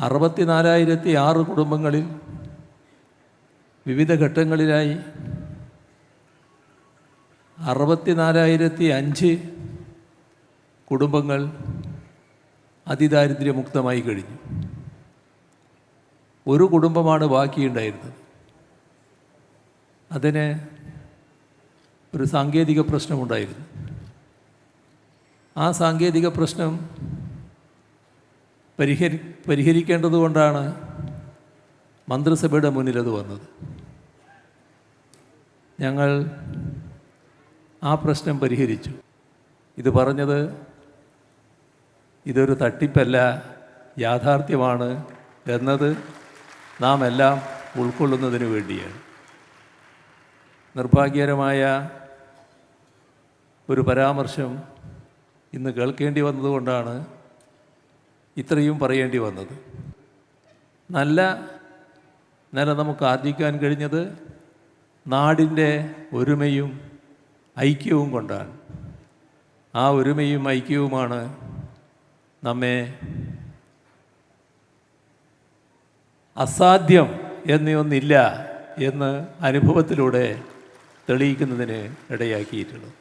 64,006 കുടുംബങ്ങളിൽ വിവിധ ഘട്ടങ്ങളിലായി 64,005 കുടുംബങ്ങൾ അതിദാരിദ്ര്യമുക്തമായി കഴിഞ്ഞു. ഒരു കുടുംബമാണ് ബാക്കിയുണ്ടായിരുന്നത്. അതിന് ഒരു സാങ്കേതിക പ്രശ്നമുണ്ടായിരുന്നു. ആ സാങ്കേതിക പ്രശ്നം പരിഹരിക്കേണ്ടതുകൊണ്ടാണ് മന്ത്രിസഭയുടെ മുന്നിലത് വന്നത്. ഞങ്ങൾ ആ പ്രശ്നം പരിഹരിച്ചു. ഇത് പറഞ്ഞത് ഇതൊരു തട്ടിപ്പല്ല, യാഥാർത്ഥ്യമാണ് എന്നത് നാം എല്ലാം ഉൾക്കൊള്ളുന്നതിന് വേണ്ടിയാണ്. നിർഭാഗ്യകരമായ ഒരു പരാമർശം ഇന്ന് കേൾക്കേണ്ടി വന്നതുകൊണ്ടാണ് ഇത്രയും പറയേണ്ടി വന്നത്. നല്ല നില നമുക്ക് ആർജിക്കാൻ കഴിഞ്ഞത് നാടിൻ്റെ ഒരുമയും ഐക്യവും കൊണ്ടാണ്. ആ ഒരുമയും ഐക്യവുമാണ് നമ്മെ അസാധ്യം എന്നൊന്നില്ല എന്ന് അനുഭവത്തിലൂടെ തെളിയിക്കുന്നതിന് ഇടയാക്കിയിട്ടുള്ളത്.